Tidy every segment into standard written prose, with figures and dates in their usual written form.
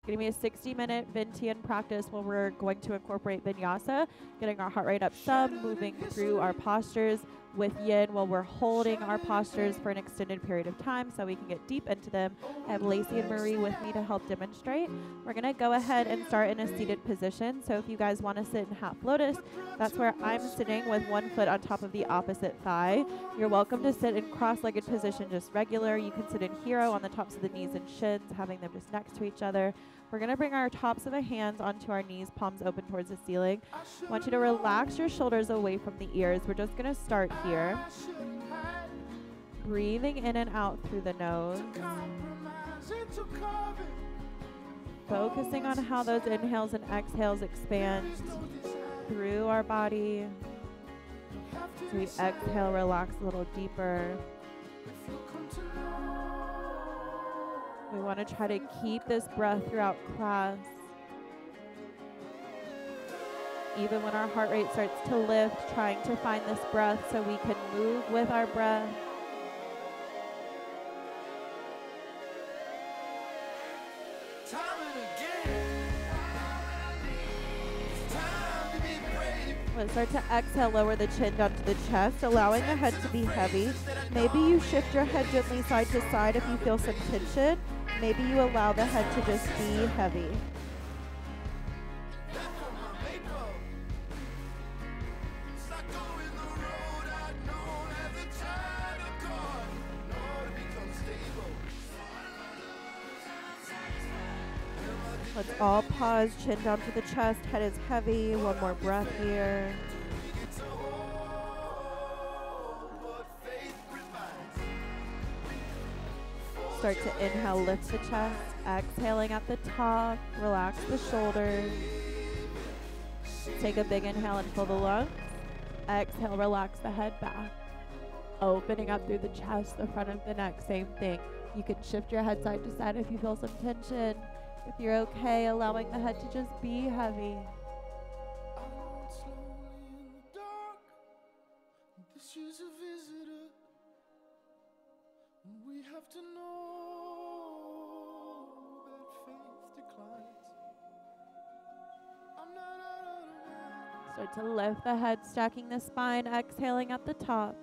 going to be a 60-minute Vinyasa practice where we're going to incorporate Vinyasa, getting our heart rate up some, moving through our postures with Yin while we're holding our postures for an extended period of time so we can get deep into them. I have Lacey and Marie with me to help demonstrate. We're going to go ahead and start in a seated position. So if you guys want to sit in half lotus, that's where I'm sitting with one foot on top of the opposite thigh. You're welcome to sit in cross-legged position, just regular. You can sit in hero on the tops of the knees and shins, having them just next to each other. We're going to bring our tops of the hands onto our knees, palms open towards the ceiling. I want you to relax your shoulders away from the ears. We're just going to start here. Breathing in and out through the nose. Focusing on how those inhales and exhales expand through our body. As we exhale, relax a little deeper. We want to try to keep this breath throughout class. Even when our heart rate starts to lift, trying to find this breath so we can move with our breath. Let's start to exhale, lower the chin down to the chest, allowing the head to be heavy. Maybe you shift your head gently side to side if you feel some tension. Maybe you allow the head to just be heavy. Let's all pause, chin down to the chest, head is heavy. One more breath here. Start to inhale, lift the chest. Exhaling at the top, relax the shoulders. Take a big inhale and fill the lungs. Exhale, relax the head back. Opening up through the chest, the front of the neck, same thing. You can shift your head side to side if you feel some tension. If you're okay, allowing the head to just be heavy. This is a visitor. We have to know that faith declines. I'm not out of mind. Start to lift the head, stacking the spine, exhaling at the top.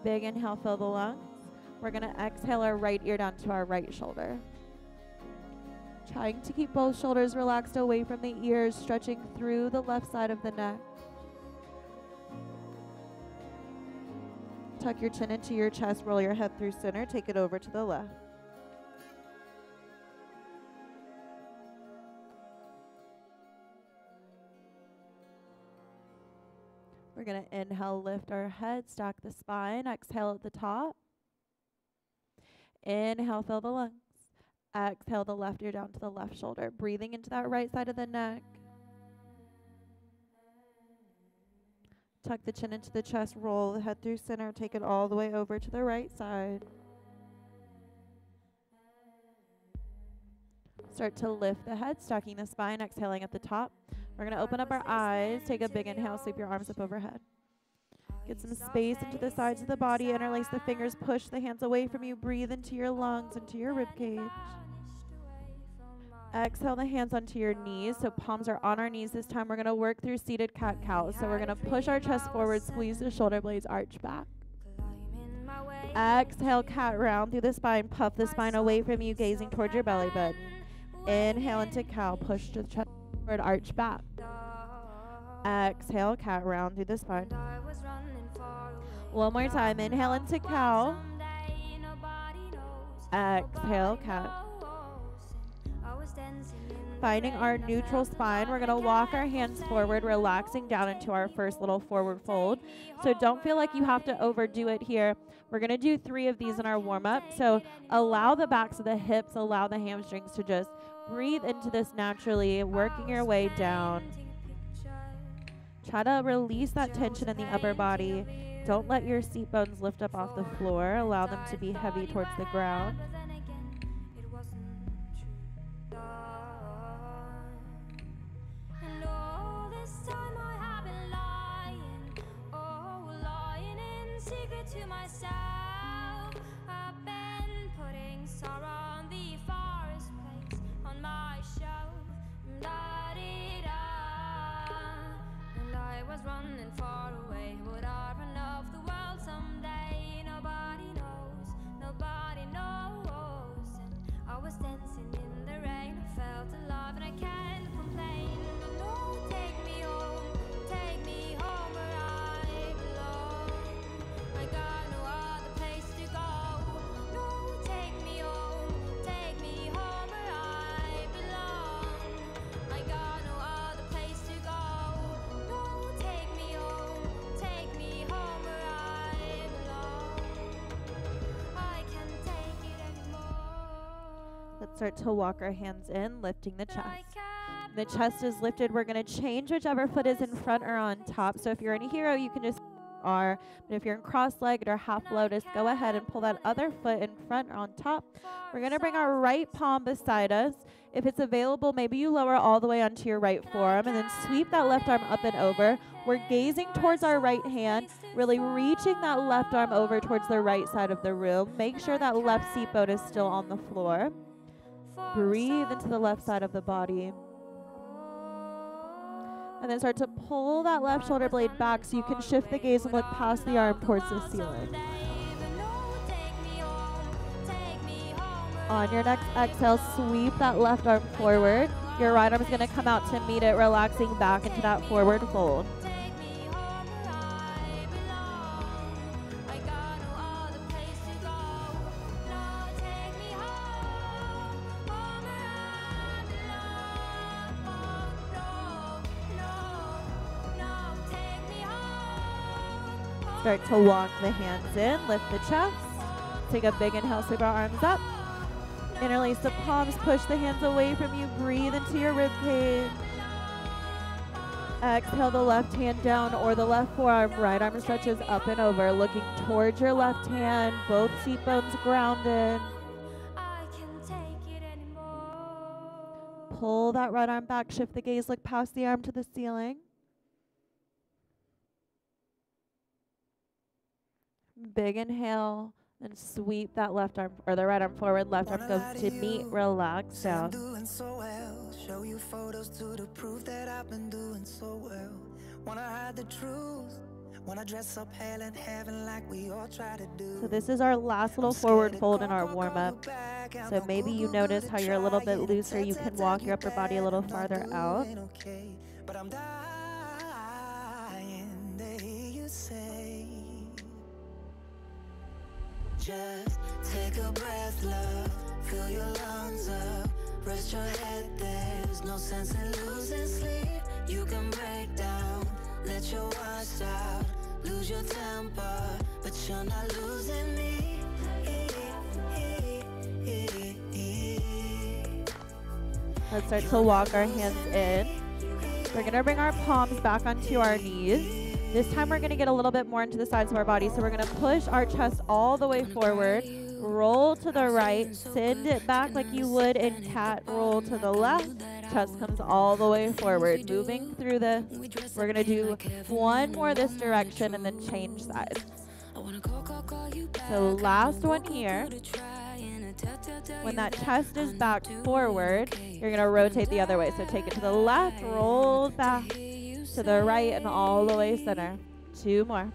Big inhale, fill the lungs. We're going to exhale our right ear down to our right shoulder. Trying to keep both shoulders relaxed away from the ears, stretching through the left side of the neck. Tuck your chin into your chest, roll your head through center, take it over to the left. We're going to inhale, lift our head, stack the spine, exhale at the top. Inhale, fill the lungs. Exhale the left ear down to the left shoulder, breathing into that right side of the neck. Tuck the chin into the chest, roll the head through center, take it all the way over to the right side. Start to lift the head, stacking the spine, exhaling at the top. We're going to open up our eyes, take a big inhale, sweep your arms up overhead. Get some space into the sides of the body, interlace the fingers, push the hands away from you, breathe into your lungs, into your rib cage. Exhale the hands onto your knees, so palms are on our knees this time. We're going to work through seated cat-cow. So we're going to push our chest forward, squeeze the shoulder blades, arch back. Exhale, cat round through the spine, puff the spine away from you, gazing towards your belly button. Inhale into cow, push the chest forward, arch back. Exhale, cat round through the spine. One more time, inhale into cow. Exhale, cat. Finding our neutral spine, we're going to walk our hands forward, relaxing down into our first little forward fold. So don't feel like you have to overdo it here. We're going to do 3 of these in our warm-up. So allow the backs of the hips, allow the hamstrings to just breathe into this naturally, working your way down. Try to release that tension in the upper body. Don't let your seat bones lift up off the floor. Allow them to be heavy towards the ground. To myself, I've been putting sorrow on the forest place on my Start to walk our hands in, lifting the chest. The chest is lifted. We're going to change whichever foot is in front or on top. So if you're in a hero, you can just R. But if you're in cross-legged or half lotus, go ahead and pull that other foot in front or on top. We're going to bring our right palm beside us. If it's available, maybe you lower all the way onto your right forearm and then sweep that left arm up and over. We're gazing towards our right hand, really reaching that left arm over towards the right side of the room. Make sure that left seat bone is still on the floor. Breathe into the left side of the body. And then start to pull that left shoulder blade back so you can shift the gaze and look past the arm towards the ceiling. On your next exhale, sweep that left arm forward. Your right arm is going to come out to meet it, relaxing back into that forward fold. Start to walk the hands in, lift the chest. Take a big inhale, sweep our arms up. Interlace the palms, push the hands away from you, breathe into your rib cage. Exhale the left hand down or the left forearm, right arm stretches up and over, looking towards your left hand, both seat bones grounded. Pull that right arm back, shift the gaze, look past the arm to the ceiling. Big inhale, and sweep that left arm or the right arm forward, left arm goes to meet, relax down. Show you photos to prove that I've been doing so well. Wanna hide the truth, wanna dress up hell and heaven like we all try to do. So this is our last little forward fold in our warm-up. So maybe you notice how you're a little bit looser. You can walk your upper body a little farther out. But I'm dying to hear you say, just take a breath, love, fill your lungs up, rest your head, there's no sense in losing sleep. You can break down, let your watch out, lose your temper, but you're not losing me. Let's start to walk our hands in. We're going to bring our palms back onto our knees. This time we're going to get a little bit more into the sides of our body. So we're going to push our chest all the way forward, roll to the right, send it back like you would in cat, roll to the left. Chest comes all the way forward. Moving through this, we're going to do one more this direction and then change sides. So last one here. When that chest is back forward, you're going to rotate the other way. So take it to the left, roll back to the right, and all the way center. Two more.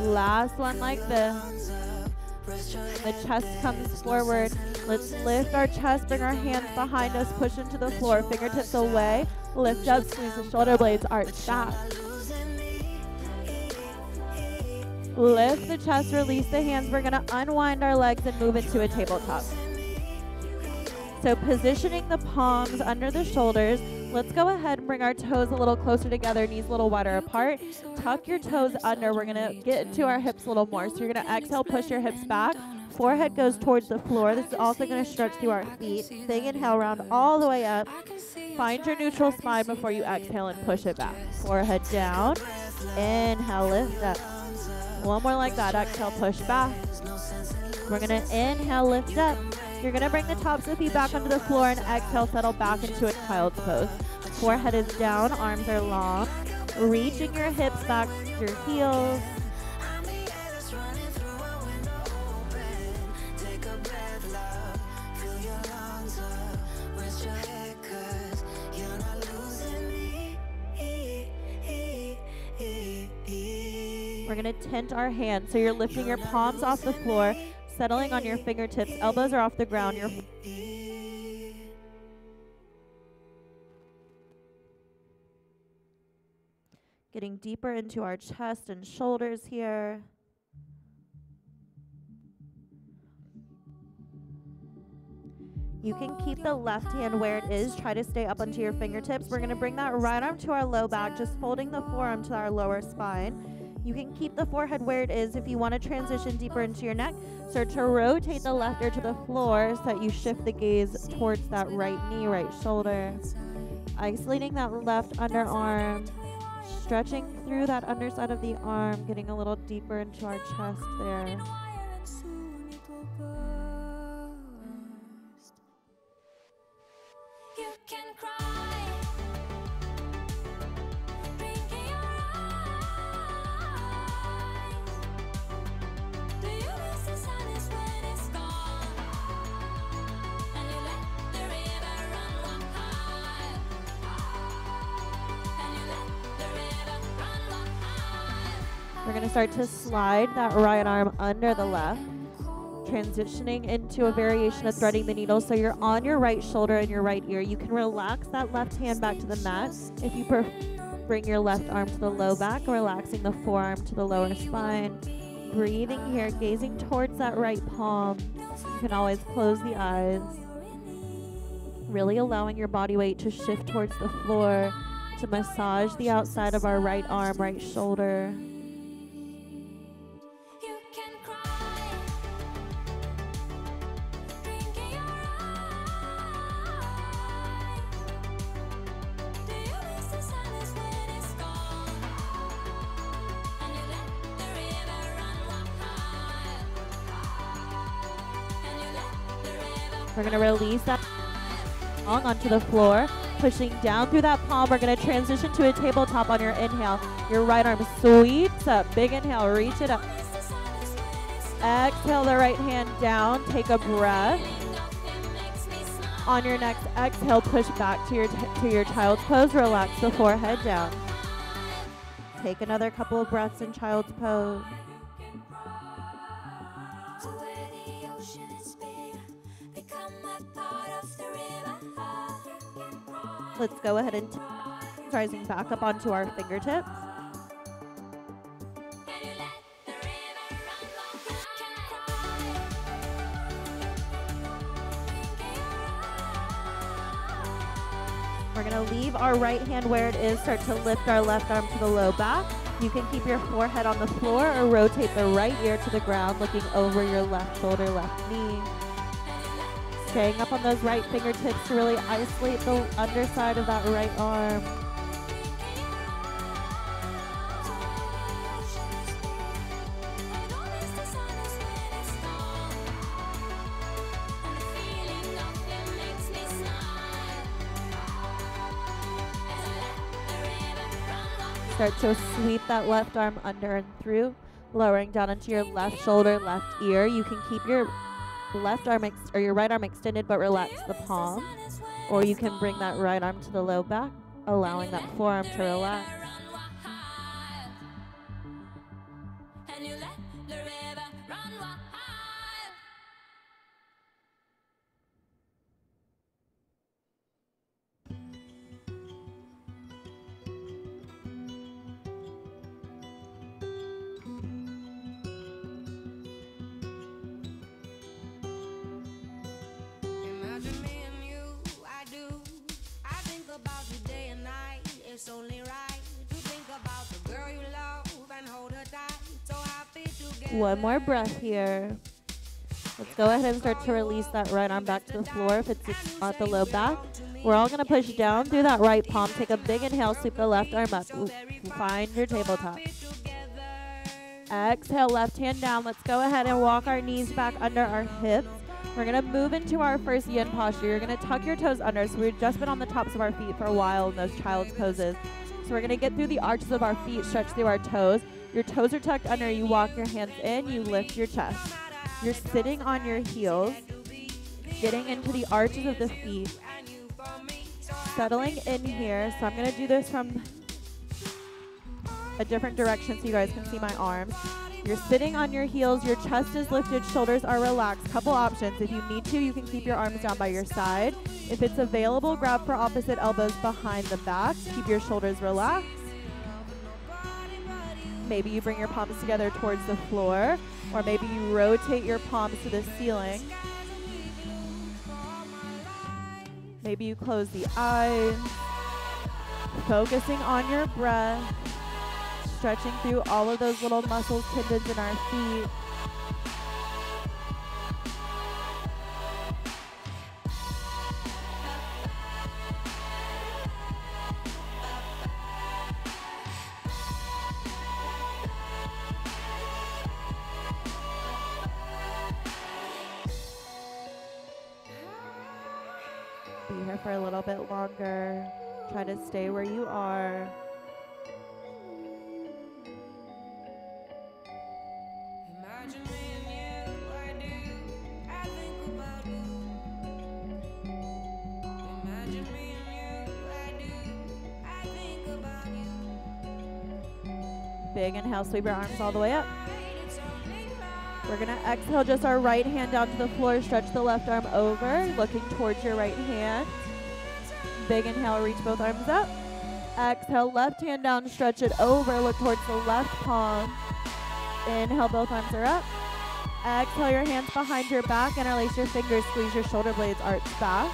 Last one like this. The chest comes forward. Let's lift our chest, bring our hands behind us, push into the floor, fingertips away, lift up, squeeze the shoulder blades, arch back. Lift the chest, release the hands. We're going to unwind our legs and move into a tabletop. So positioning the palms under the shoulders, let's go ahead and bring our toes a little closer together, knees a little wider apart. Tuck your toes under. We're going to get into our hips a little more. So you're going to exhale, push your hips back. Forehead goes towards the floor. This is also going to stretch through our feet. Big inhale, round all the way up. Find your neutral spine before you exhale and push it back. Forehead down. Inhale, lift up. One more like that. Exhale, push back. We're going to inhale, lift up. You're going to bring the tops of the feet back onto the floor and exhale, settle back into a child's pose. Forehead is down, arms are long. Reaching your hips back to your heels. We're going to tent our hands. So you're lifting your palms off the floor, settling on your fingertips. Elbows are off the ground. Getting deeper into our chest and shoulders here. You can keep the left hand where it is. Try to stay up onto your fingertips. We're going to bring that right arm to our low back, just folding the forearm to our lower spine. You can keep the forehead where it is. If you want to transition deeper into your neck, start to rotate the left ear to the floor so that you shift the gaze towards that right knee, right shoulder. Isolating that left underarm, stretching through that underside of the arm, getting a little deeper into our chest there. You can cry, blinking your eyes. Do you miss the sadness when it's gone? And you let the river run walk high. And you let the river run walk high. We're going to start to slide that right arm under the left, transitioning into a variation of threading the needle. So you're on your right shoulder and your right ear. You can relax that left hand back to the mat. If you bring your left arm to the low back, relaxing the forearm to the lower spine. Breathing here, gazing towards that right palm. You can always close the eyes. Really allowing your body weight to shift towards the floor, to massage the outside of our right arm, right shoulder. You can cry, blinking your eyes. Do you miss the sadness when it's gone? And you let the river run walk high. And you let the river. We're going to release that onto the floor, pushing down through that palm. We're going to transition to a tabletop on your inhale. Your right arm sweeps up. Big inhale, reach it up. Exhale the right hand down. Take a breath. On your next exhale, push back to your child's pose. Relax the forehead down. Take another couple of breaths in child's pose. To where the ocean is big, become a part of the river. Let's go ahead and rising back up onto our fingertips. We're going to leave our right hand where it is, start to lift our left arm to the low back. You can keep your forehead on the floor or rotate the right ear to the ground, looking over your left shoulder, left knee. Staying up on those right fingertips to really isolate the underside of that right arm. Start to sweep that left arm under and through, lowering down into your left shoulder, left ear. You can keep your left arm or your right arm extended, but relax the palm. Or you can bring that right arm to the low back, allowing that forearm to relax. Imagine me and you, I do. I think about you day and night. It's only right to think about the girl you love and hold her tight. So happy together. One more breath here. Let's go ahead and start to release that right arm back to the floor if it's at the low back. We're all going to push down through that right palm. Take a big inhale, sweep the left arm up. Find your tabletop. Exhale, left hand down. Let's go ahead and walk our knees back under our hips. We're going to move into our first yin posture. You're going to tuck your toes under. So we've just been on the tops of our feet for a while in those child's poses. So we're going to get through the arches of our feet, stretch through our toes. Your toes are tucked under. You walk your hands in. You lift your chest. You're sitting on your heels, getting into the arches of the feet, settling in here. So I'm going to do this from a different direction so you guys can see my arms. You're sitting on your heels, your chest is lifted, shoulders are relaxed. Couple options. If you need to, you can keep your arms down by your side. If it's available, grab for opposite elbows behind the back. Keep your shoulders relaxed. Maybe you bring your palms together towards the floor, or maybe you rotate your palms to the ceiling. Maybe you close the eyes, focusing on your breath. stretching through all of those little muscles, tendons in our feet. Be here for a little bit longer. Try to stay where you are. Imagine me and you, I do. I think about you. Imagine me and you, I do. I think about you. Big inhale, sweep your arms all the way up. It's only right. We're gonna exhale just our right hand down to the floor. Stretch the left arm over, looking towards your right hand. Big inhale, reach both arms up. Exhale, left hand down, stretch it over, look towards the left palm. Inhale, both arms are up. Exhale, your hands behind your back, interlace your fingers, squeeze your shoulder blades, arch back.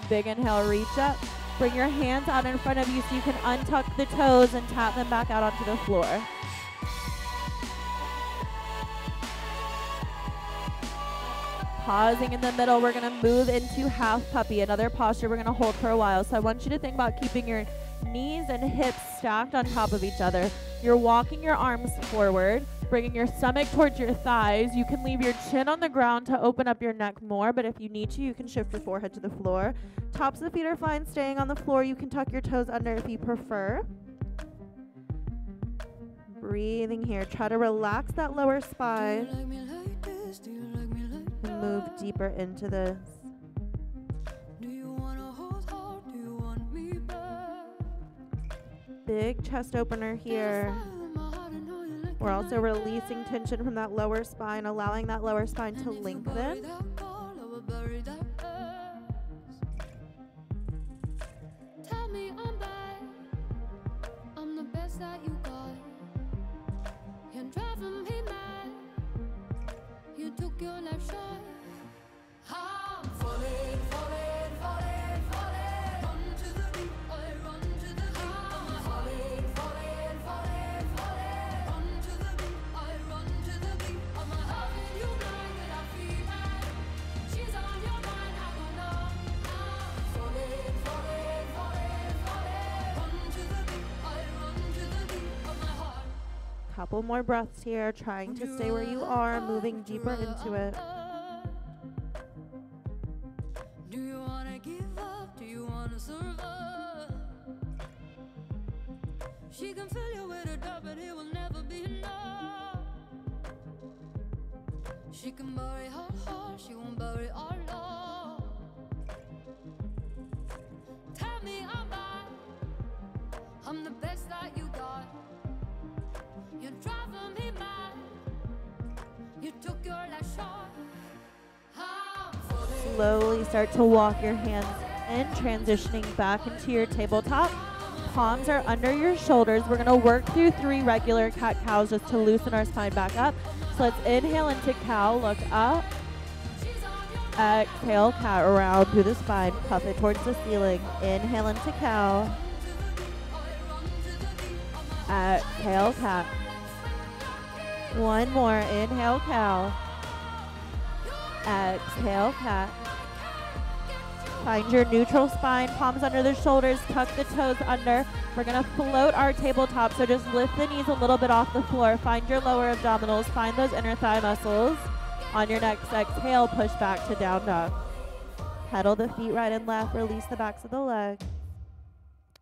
Big inhale, reach up. Bring your hands out in front of you so you can untuck the toes and tap them back out onto the floor. Pausing in the middle, we're gonna move into half puppy, another posture we're gonna hold for a while. So I want you to think about keeping your knees and hips stacked on top of each other. You're walking your arms forward, bringing your stomach towards your thighs. You can leave your chin on the ground to open up your neck more, but if you need to, you can shift your forehead to the floor. Tops of the feet are fine, staying on the floor. You can tuck your toes under if you prefer. Breathing here. Try to relax that lower spine. Do you like me like this? Do you like me like And move deeper into this. Do you wanna hold hard? Do you want me back? Big chest opener here. We're also releasing tension from that lower spine, allowing that lower spine to lengthen. Tell me I'm bad. I'm the best that you got. You're driving me mad. You took your life shot. I'm falling, falling, falling, falling. Run to the beat, I run to the beat. I'm falling, falling, falling, falling. Run to the beat, I run to the beat. I'm having you blind and I feel it. She's on your mind, I don't know. I'm falling, falling, falling, falling. Run to the beat, I run to the beat of my heart. Couple more breaths here, trying to stay where you are, moving deeper into it. Do you wanna give up? Do you wanna survive? She can fill you with a doubt, but it will never be enough. She can bury her heart, she won't bury our love. Tell me I'm bad. I'm the best that you got. You're driving me mad. You took your last shot. I'm falling. Slowly start to walk your hands in, transitioning back into your tabletop. Palms are under your shoulders. We're gonna work through 3 regular cat-cows just to loosen our spine back up. So let's inhale into cow, look up. Exhale, cat around through the spine, puff it towards the ceiling. Inhale into cow. Exhale, cat. One more, inhale, cow. Exhale, cat. Find your neutral spine, palms under the shoulders, tuck the toes under. We're gonna float our tabletop, so just lift the knees a little bit off the floor. Find your lower abdominals, find those inner thigh muscles. On your next exhale, push back to down dog. Pedal the feet right and left, release the backs of the legs.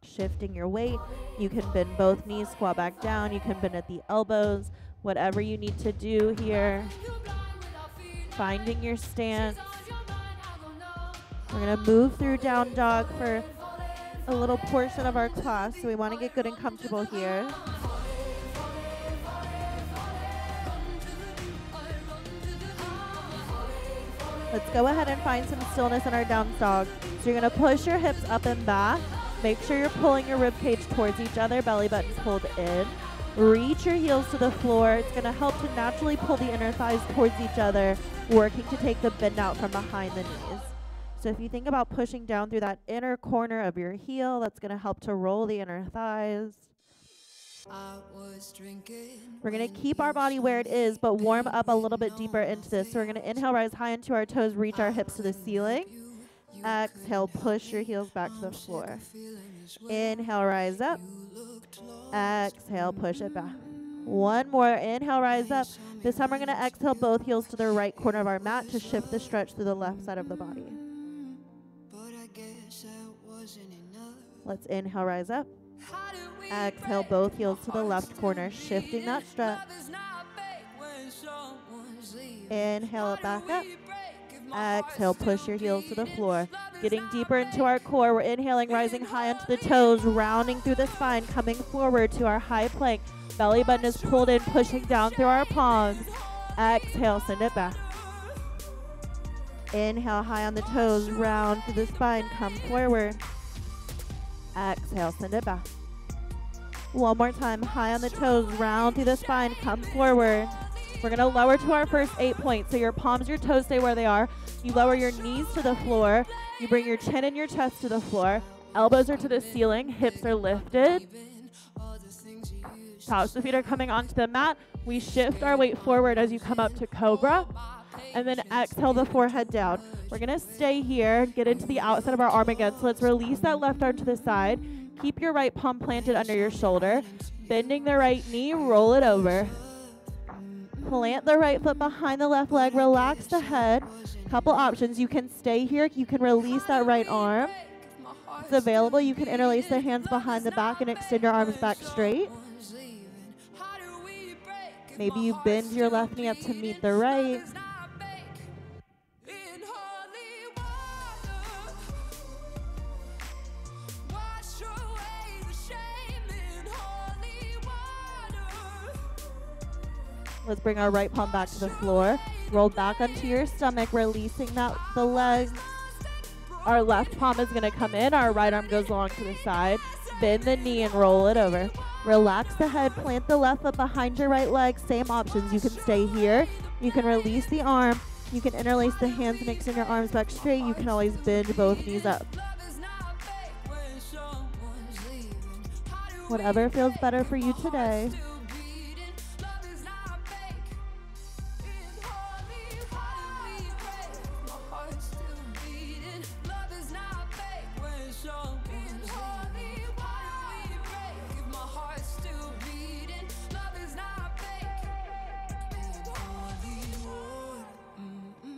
Shifting your weight, you can bend both knees, squat back down, you can bend at the elbows, whatever you need to do here. Finding your stance. We're gonna move through down dog for a little portion of our class, so we wanna get good and comfortable here. Let's go ahead and find some stillness in our down dog. So you're gonna push your hips up and back. Make sure you're pulling your rib cage towards each other, belly button pulled in. Reach your heels to the floor. It's gonna help to naturally pull the inner thighs towards each other, working to take the bend out from behind the knees. So if you think about pushing down through that inner corner of your heel, that's going to help to roll the inner thighs. We're going to keep our body where it is, but warm up a little bit deeper into this. So we're going to inhale, rise high into our toes, reach our hips to the ceiling. Exhale, push your heels back to the floor. Inhale, rise up. Exhale, push it back. One more. Inhale, rise up. This time we're going to exhale both heels to the right corner of our mat to shift the stretch through the left side of the body. Let's inhale, rise up. Exhale, both heels to the left corner, shifting that stretch. Inhale it back up. Exhale, push your heels to the floor. Getting deeper into our core. We're inhaling, rising high onto the toes, rounding through the spine, coming forward to our high plank. Belly button is pulled in, pushing down through our palms. Exhale, send it back. Inhale, high on the toes, round through the spine, come forward. Exhale, send it back. One more time, high on the toes, round through the spine, come forward. We're going to lower to our first 8 points. So your palms, your toes stay where they are. You lower your knees to the floor. You bring your chin and your chest to the floor. Elbows are to the ceiling. Hips are lifted. Tops of the feet are coming onto the mat. We shift our weight forward as you come up to cobra. And then exhale the forehead down. We're going to stay here, get into the outside of our arm again. So let's release that left arm to the side. Keep your right palm planted under your shoulder. Bending the right knee, roll it over. Plant the right foot behind the left leg. Relax the head. Couple options. You can stay here. You can release that right arm. It's available. You can interlace the hands behind the back and extend your arms back straight. Maybe you bend your left knee up to meet the right. Let's bring our right palm back to the floor. Roll back onto your stomach, releasing the legs. Our left palm is going to come in. Our right arm goes along to the side. Bend the knee and roll it over. Relax the head. Plant the left foot behind your right leg. Same options. You can stay here. You can release the arm. You can interlace the hands and extend your arms back straight. You can always bend both knees up. Whatever feels better for you today.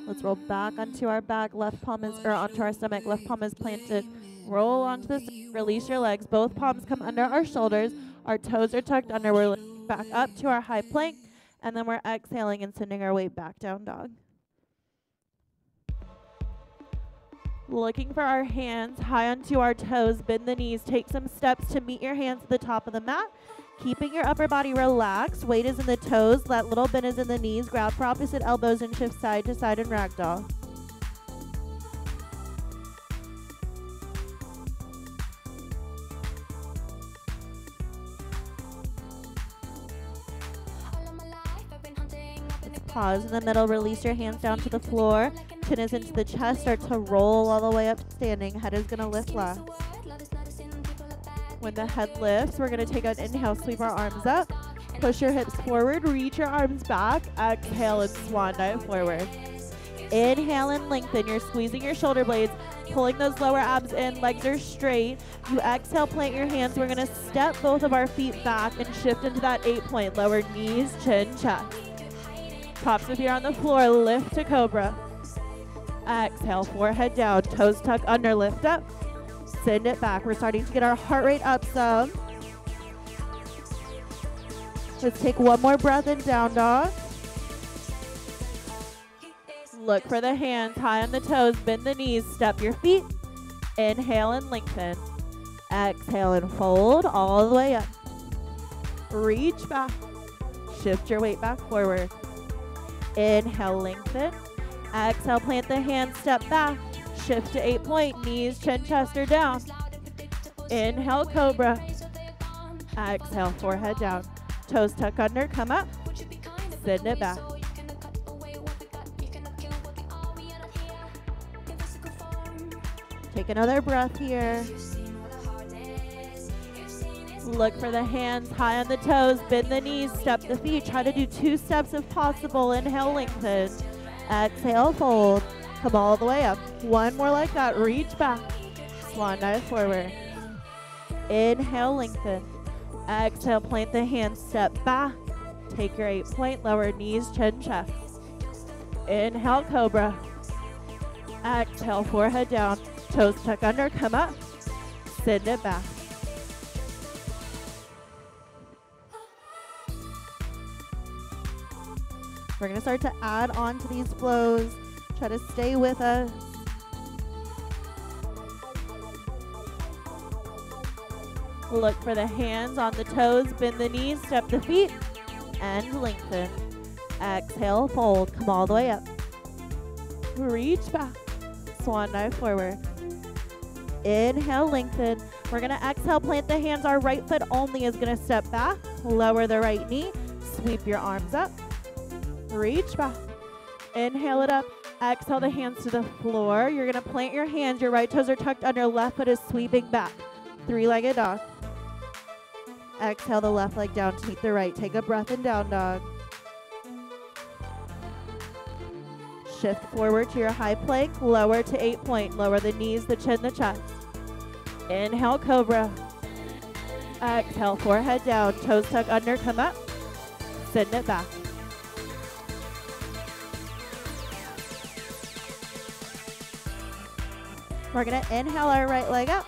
Let's roll back onto our back. Left palm is, or onto our stomach. Left palm is planted. Roll onto the side. Release your legs. Both palms come under our shoulders. Our toes are tucked under. We're lifting back up to our high plank. And then we're exhaling and sending our weight back down dog. Looking for our hands high onto our toes. Bend the knees. Take some steps to meet your hands at the top of the mat. Keeping your upper body relaxed. Weight is in the toes. That little bend is in the knees. Grab for opposite elbows and shift side to side in ragdoll. Let's pause in the middle. Release your hands down to the floor. Chin is into the chest. Start to roll all the way up standing. Head is going to lift last. When the head lifts, we're going to take an inhale, sweep our arms up. Push your hips forward, reach your arms back. Exhale and swan dive forward. Inhale and lengthen. You're squeezing your shoulder blades, pulling those lower abs in. Legs are straight. You exhale, plant your hands. We're going to step both of our feet back and shift into that 8-point. Lower knees, chin, chest. Tops of feet on the floor. Lift to cobra. Exhale, forehead down. Toes tuck under, lift up. Send it back. We're starting to get our heart rate up some. Let's take one more breath in down dog. Look for the hands high on the toes. Bend the knees. Step your feet. Inhale and lengthen. Exhale and fold all the way up. Reach back. Shift your weight back forward. Inhale, lengthen. Exhale, plant the hands. Step back. Shift to 8-point. Knees, chin, chest are down. Inhale, cobra. Exhale, forehead down. Toes tuck under, come up. Send it back. Take another breath here. Look for the hands high on the toes. Bend the knees, step the feet. Try to do 2 steps if possible. Inhale, lengthen. Exhale, fold. Come all the way up. One more like that. Reach back. Swan dive forward. Inhale, lengthen. Exhale, plant the hands, step back. Take your 8-point, lower knees, chin, chest. Inhale, cobra. Exhale, forehead down. Toes tuck under, come up. Send it back. We're going to start to add on to these flows. Try to stay with us. Look for the hands on the toes, bend the knees, step the feet, and lengthen. Exhale, fold, come all the way up. Reach back, swan dive forward. Inhale, lengthen. We're gonna exhale, plant the hands. Our right foot only is gonna step back, lower the right knee, sweep your arms up, reach back. Inhale it up, exhale the hands to the floor. You're gonna plant your hands, your right toes are tucked under, left foot is sweeping back. 3-legged dog. Exhale the left leg down to meet the right. Take a breath in down dog. Shift forward to your high plank, lower to 8-point. Lower the knees, the chin, the chest. Inhale, cobra. Exhale, forehead down, toes tuck under, come up. Send it back. We're gonna inhale our right leg up.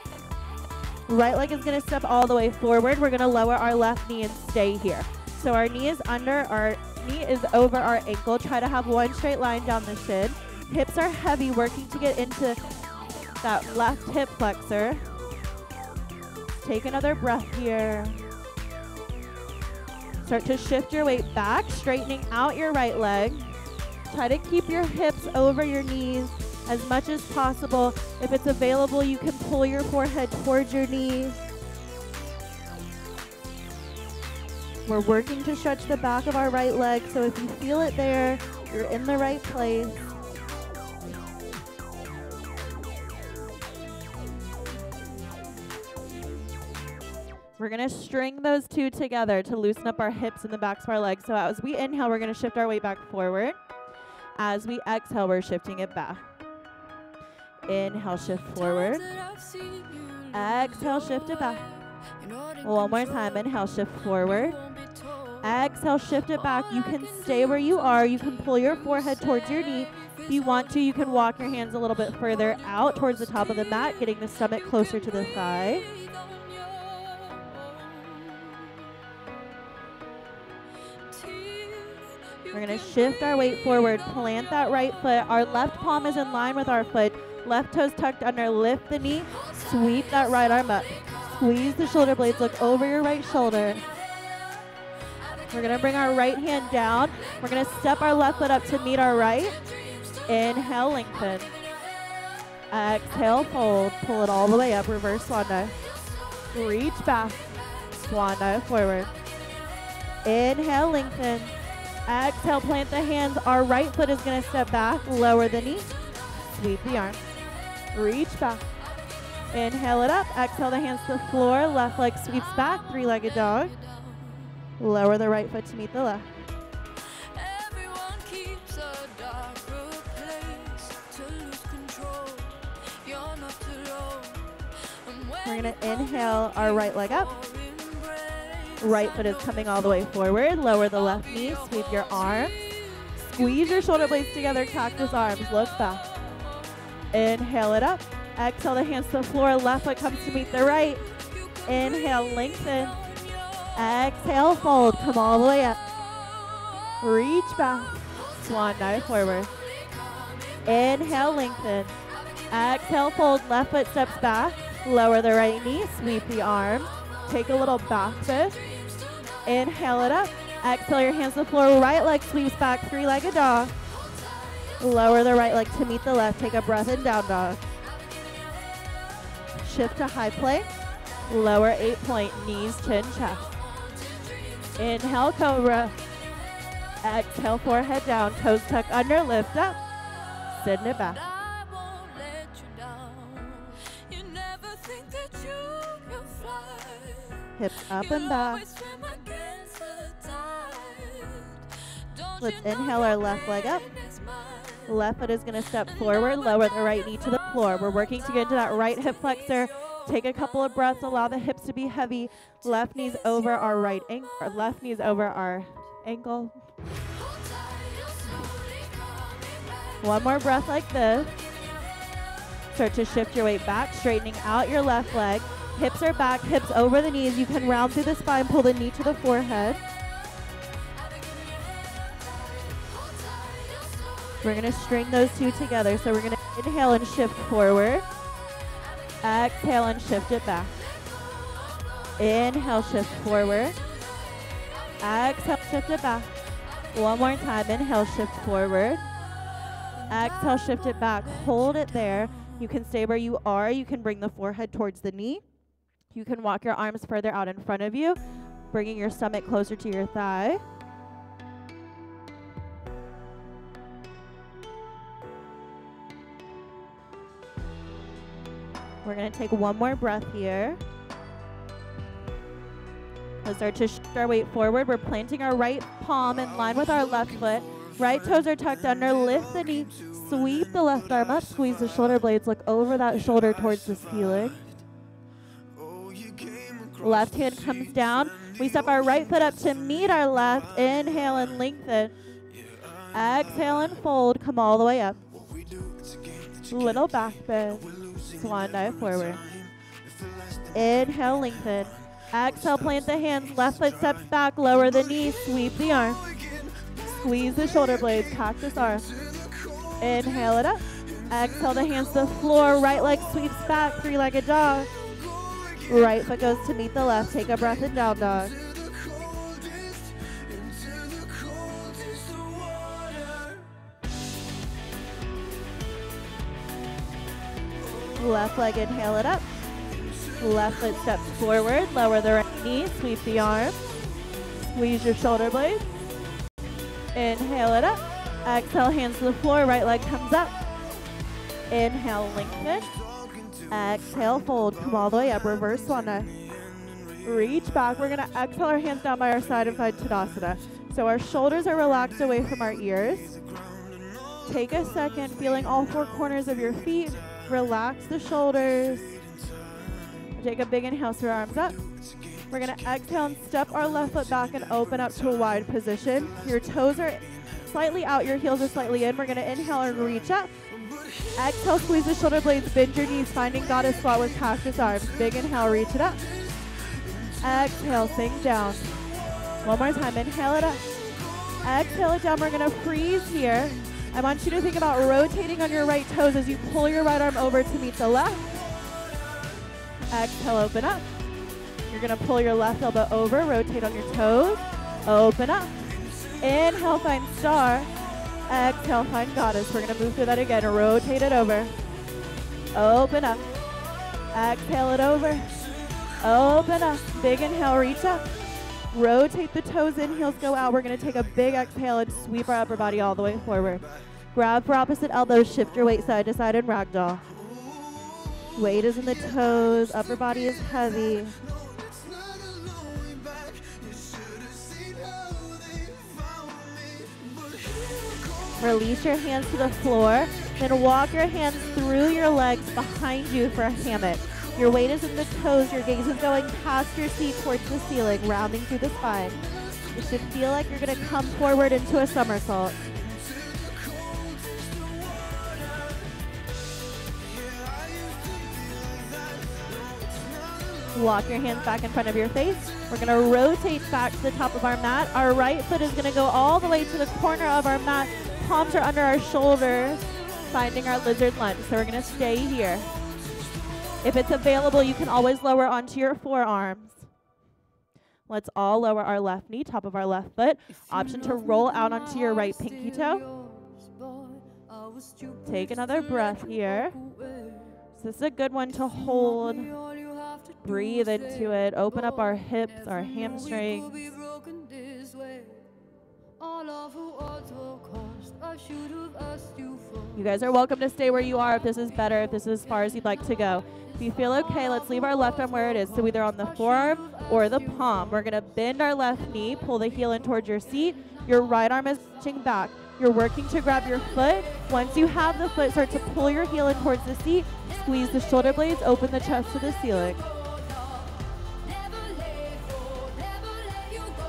Right leg is gonna step all the way forward. We're gonna lower our left knee and stay here. So our knee is over our ankle. Try to have one straight line down the shin. Hips are heavy, working to get into that left hip flexor. Take another breath here. Start to shift your weight back, straightening out your right leg. Try to keep your hips over your knees as much as possible. If it's available, you can pull your forehead towards your knees. We're working to stretch the back of our right leg, so if you feel it there, you're in the right place. We're gonna string those two together to loosen up our hips and the backs of our legs. So as we inhale, we're gonna shift our weight back forward. As we exhale, we're shifting it back. Inhale, shift forward. Exhale, shift it back. One more time. Inhale, shift forward. Exhale, shift it back. You can stay where you are. You can pull your forehead towards your knee. If you want to, you can walk your hands a little bit further out towards the top of the mat, getting the stomach closer to the thigh. We're going to shift our weight forward. Plant that right foot. Our left palm is in line with our foot. Left toes tucked under. Lift the knee. Sweep that right arm up. Squeeze the shoulder blades. Look over your right shoulder. We're going to bring our right hand down. We're going to step our left foot up to meet our right. Inhale, lengthen. Exhale, fold. Pull it all the way up. Reverse swan dive. Reach back. Swan dive forward. Inhale, lengthen. Exhale, plant the hands. Our right foot is going to step back. Lower the knee. Sweep the arm. Reach back. Inhale it up. Exhale the hands to the floor. Left leg sweeps back. 3-legged dog. Lower the right foot to meet the left. Everyone keeps a darker place to lose control. You're not alone. We're going to inhale our right leg up. Right foot is coming all the way forward. Lower the left knee. Sweep your arms. Squeeze your shoulder blades together. Cactus arms. Look back. Inhale it up. Exhale the hands to the floor. Left foot comes to meet the right. Inhale, lengthen. Exhale, fold. Come all the way up. Reach back. Swan dive forward. Inhale, lengthen. Exhale, fold. Left foot steps back. Lower the right knee. Sweep the arm. Take a little back twist. Inhale it up. Exhale your hands to the floor. Right leg sweeps back. 3-legged dog. Lower the right leg to meet the left. Take a breath in, down dog. Shift to high plank. Lower 8-point. Knees, chin, chest. Inhale, cobra. Exhale, forehead down. Toes tuck under, lift up. Send it back. I won't let you down. hips up and back. Let's inhale our left leg up. Left foot is going to step forward, lower the right knee to the floor. We're working to get into that right hip flexor. Take a couple of breaths, allow the hips to be heavy. Left knee's over our right ankle, left knee's over our ankle. One more breath like this. Start to shift your weight back, straightening out your left leg. Hips are back, hips over the knees. You can round through the spine, pull the knee to the forehead. We're going to string those two together. So we're going to inhale and shift forward. Exhale and shift it back. Inhale, shift forward. Exhale, shift it back. One more time. Inhale, shift forward. Exhale, shift it back. Hold it there. You can stay where you are. You can bring the forehead towards the knee. You can walk your arms further out in front of you, bringing your stomach closer to your thigh. We're going to take one more breath here. Let's start to shift our weight forward. We're planting our right palm in line with our left foot. Right toes are tucked under. Lift the knee. Sweep the left arm up. Squeeze the shoulder blades. Look over that shoulder towards the ceiling. Left hand comes down. We step our right foot up to meet our left. Inhale and lengthen. Exhale and fold. Come all the way up. Little back bend. Swan dive forward. Inhale, lengthen. Exhale, plant the hands. Left foot steps back. Lower the knee. Sweep the arm. Squeeze the shoulder blades. Cactus arm. Inhale it up. Exhale the hands to the floor. Right leg sweeps back. Three-legged dog. Right foot goes to meet the left. Take a breath in down dog. Left leg, inhale it up. Left foot steps forward. Lower the right knee. Sweep the arm. Squeeze your shoulder blades. Inhale it up. Exhale, hands to the floor. Right leg comes up. Inhale, lengthen. Exhale, fold. Come all the way up. Reverse swan dive. Reach back. We're going to exhale our hands down by our side and find Tadasana. So our shoulders are relaxed away from our ears. Take a second, feeling all four corners of your feet. Relax the shoulders. Take a big inhale, through our arms up. We're going to exhale and step our left foot back and open up to a wide position. Your toes are slightly out, your heels are slightly in. We're going to inhale and reach up. Exhale, squeeze the shoulder blades, bend your knees, finding goddess squat with cactus arms. Big inhale, reach it up. Exhale, sink down. One more time, inhale it up. Exhale it down. We're going to freeze here. I want you to think about rotating on your right toes as you pull your right arm over to meet the left. Exhale, open up. You're going to pull your left elbow over, rotate on your toes, open up. Inhale, find star. Exhale, find goddess. We're going to move through that again. Rotate it over. Open up. Exhale it over. Open up. Big inhale, reach up. Rotate the toes in, heels go out. We're going to take a big exhale and sweep our upper body all the way forward. Grab for opposite elbows, shift your weight side to side and ragdoll. Weight is in the toes, upper body is heavy. Release your hands to the floor, then walk your hands through your legs behind you for a hammock. Your weight is in the toes, your gaze is going past your seat towards the ceiling, rounding through the spine. It should feel like you're going to come forward into a somersault. Walk your hands back in front of your face. We're going to rotate back to the top of our mat. Our right foot is going to go all the way to the corner of our mat. Palms are under our shoulders, finding our lizard lunge. So we're going to stay here. If it's available, you can always lower onto your forearms. Let's all lower our left knee, top of our left foot. Option to roll out onto your right pinky toe. Take another breath here. So this is a good one to hold. Breathe into it. Open up our hips, our hamstrings. All of who also cost, I should have asked you for. You guys are welcome to stay where you are if this is better, if this is as far as you'd like to go. If you feel okay, let's leave our left arm where it is. So either on the forearm or the palm. We're gonna bend our left knee, pull the heel in towards your seat. Your right arm is reaching back. You're working to grab your foot. Once you have the foot, start to pull your heel in towards the seat. Squeeze the shoulder blades, open the chest to the ceiling.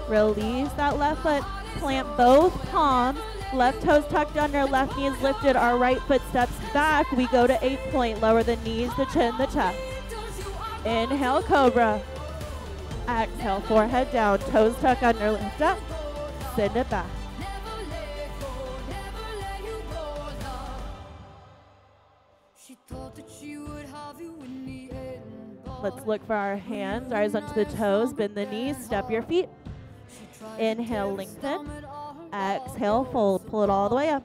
Release that left foot. Plant both palms. Left toes tucked under, left knee is lifted. Our right foot steps back. We go to 8-point. Lower the knees, the chin, the chest. Inhale, cobra. Exhale, forehead down. Toes tuck under, lift up. Send it back. Let's look for our hands. Eyes onto the toes. Bend the knees. Step your feet. Inhale, lengthen. Exhale, fold. Pull it all the way up.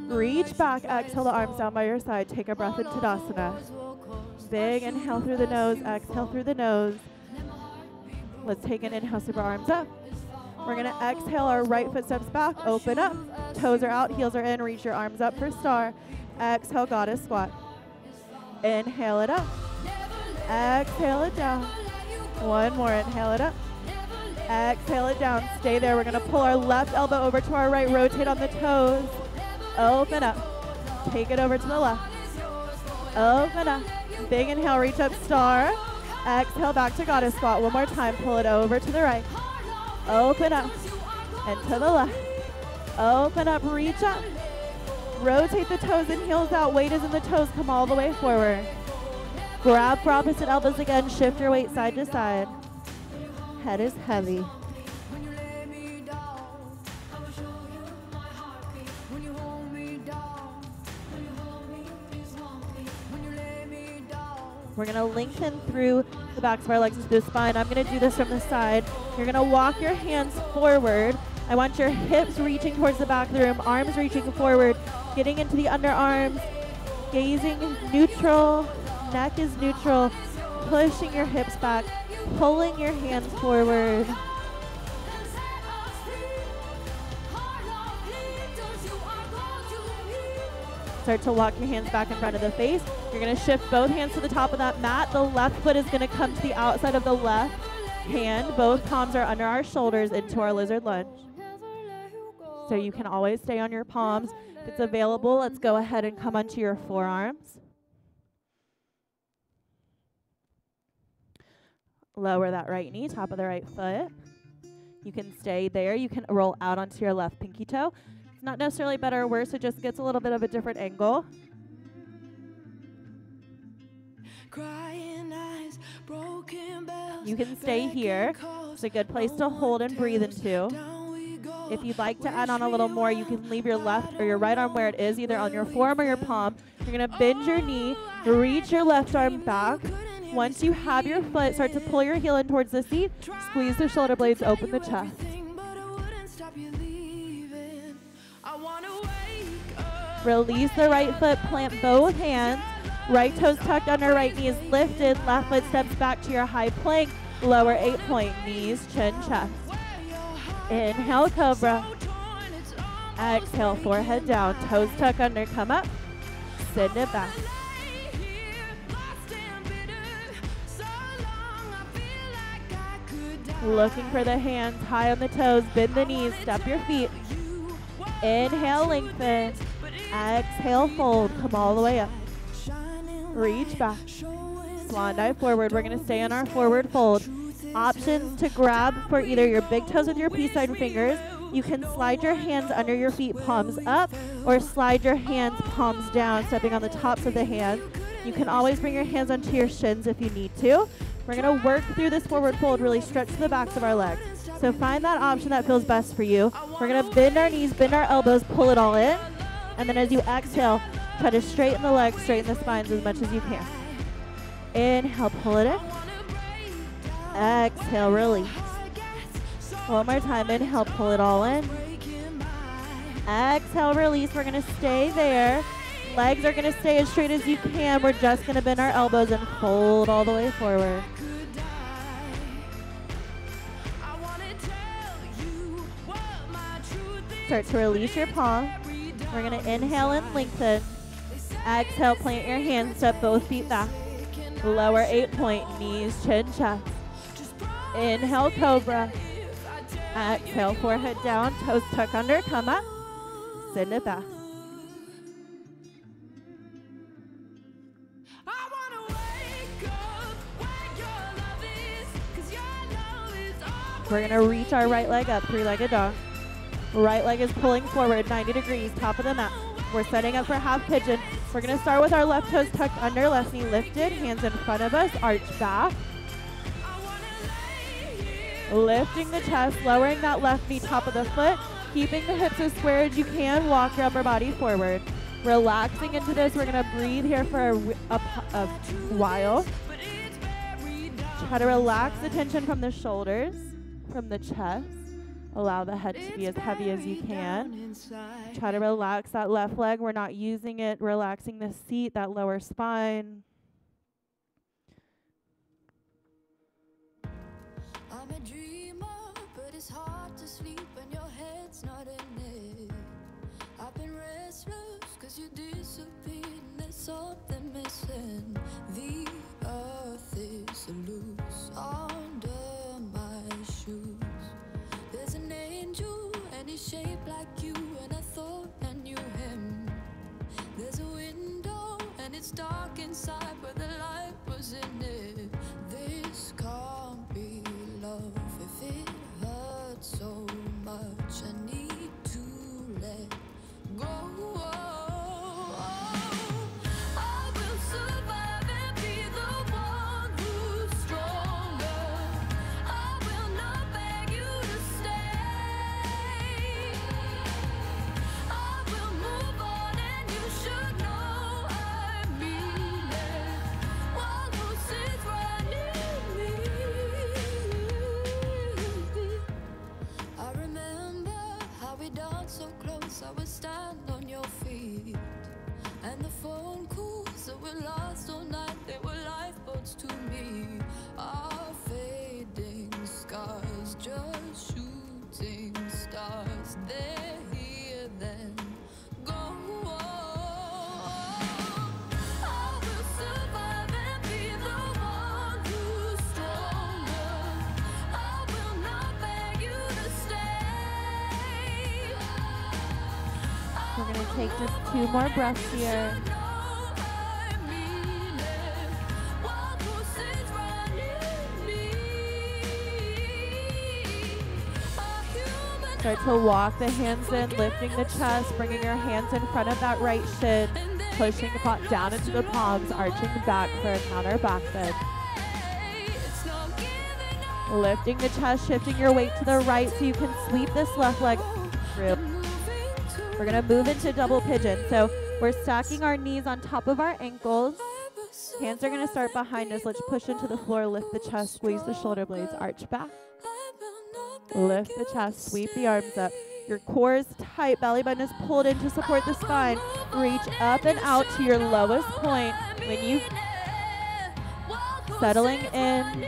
Reach back. Exhale the arms down by your side. Take a breath in Tadasana. Big inhale through the nose. Exhale through the nose. Let's take an inhale, super arms up. We're going to exhale. Our right foot steps back. Open up. Toes are out. Heels are in. Reach your arms up for star. Exhale, goddess squat. Inhale it up. Exhale it down. One more. Inhale it up. Exhale it down. Stay there. We're going to pull our left elbow over to our right. Rotate on the toes. Open up. Take it over to the left. Open up. Big inhale. Reach up, star. Exhale, back to goddess squat. One more time. Pull it over to the right. Open up. And to the left. Open up. Reach up. Rotate the toes and heels out. Weight is in the toes. Come all the way forward. Grab for opposite elbows again. Shift your weight side to side. Head is heavy. We're going to lengthen through the backs of our legs into the spine. I'm going to do this from the side. You're going to walk your hands forward. I want your hips reaching towards the back of the room, arms reaching forward, getting into the underarms, gazing neutral, neck is neutral, pushing your hips back, pulling your hands forward. Start to walk your hands back in front of the face. You're going to shift both hands to the top of that mat. The left foot is going to come to the outside of the left hand. Both palms are under our shoulders into our lizard lunge. So you can always stay on your palms. If it's available, let's go ahead and come onto your forearms. Lower that right knee, top of the right foot. You can stay there. You can roll out onto your left pinky toe. It's not necessarily better or worse. It just gets a little bit of a different angle. You can stay here. It's a good place to hold and breathe into. If you'd like to add on a little more, you can leave your left or your right arm where it is, either on your forearm or your palm. You're going to bend your knee, reach your left arm back. Once you have your foot, start to pull your heel in towards the seat. Squeeze the shoulder blades, open the chest. Release the right foot, plant both hands. Right toes tucked under, right knee is lifted. Left foot steps back to your high plank. Lower 8-point, knees, chin, chest. Inhale, cobra. Exhale, forehead down. Toes tuck under, come up. Send it back. Looking for the hands high on the toes. Bend the knees, step your feet. Inhale, lengthen. Exhale, fold. Come all the way up. Reach back. Swan dive forward. We're going to stay on our forward fold. Options to grab for either your big toes with your peace sign fingers. You can slide your hands under your feet, palms up, or slide your hands, palms down, stepping on the tops of the hands. You can always bring your hands onto your shins if you need to. We're going to work through this forward fold, really stretch the backs of our legs. So find that option that feels best for you. We're going to bend our knees, bend our elbows, pull it all in. And then as you exhale, try to straighten the legs, straighten the spines as much as you can. Inhale, pull it in. Exhale, release. One more time, inhale, pull it all in. Exhale, release. We're going to stay there. Legs are going to stay as straight as you can. We're just going to bend our elbows and fold all the way forward. Start to release your palm. We're going to inhale and lengthen. Exhale, plant your hands, step both feet back. Lower 8-point, knees, chin, chest. Inhale, cobra. Exhale, forehead down, toes tuck under, come up. Send it back. We're going to reach our right leg up, three-legged dog. Right leg is pulling forward, 90 degrees, top of the mat. We're setting up for half pigeon. We're going to start with our left toes tucked under, left knee lifted, hands in front of us, arch back. Lifting the chest, lowering that left knee, top of the foot, keeping the hips as square as you can, walk your upper body forward. Relaxing into this, we're going to breathe here for a while. Try to relax the tension from the shoulders, from the chest. Allow the head to be as heavy as you can. Try to relax that left leg. We're not using it. Relaxing the seat, that lower spine. I'm a dreamer, but it's hard to sleep when your head's not in it. I've been restless cause you disappeared and there's something missing. The earth is loose under my shoes. There's an angel and he's shaped like you, and I thought I knew him. There's a window and it's dark inside, but the light was in it. This can't be love if it hurts so much. I need to let go. I will survive and be the one who's stronger. I will not beg you to stay. I will move on and you should know I mean it. While who sits right near me. I remember how we danced so close, I would stand on your feet. And the phone calls that were lost all night, they were lifeboats to me. Our fading scars, just shooting stars. They're here then go. I will survive and be the one who's stronger. I will not beg you to stay. We're going to take just 2 more breaths here. Start to walk the hands in, lifting the chest, bringing your hands in front of that right shin, pushing the pot down into the palms, arching back for a counter back bend. Lifting the chest, shifting your weight to the right so you can sweep this left leg through. We're going to move into double pigeon. So we're stacking our knees on top of our ankles. Hands are going to start behind us. Let's push into the floor, lift the chest, squeeze the shoulder blades, arch back. Lift the chest, sweep the arms up. Your core is tight, belly button is pulled in to support the spine. Reach up and out to your lowest point. When you settling in,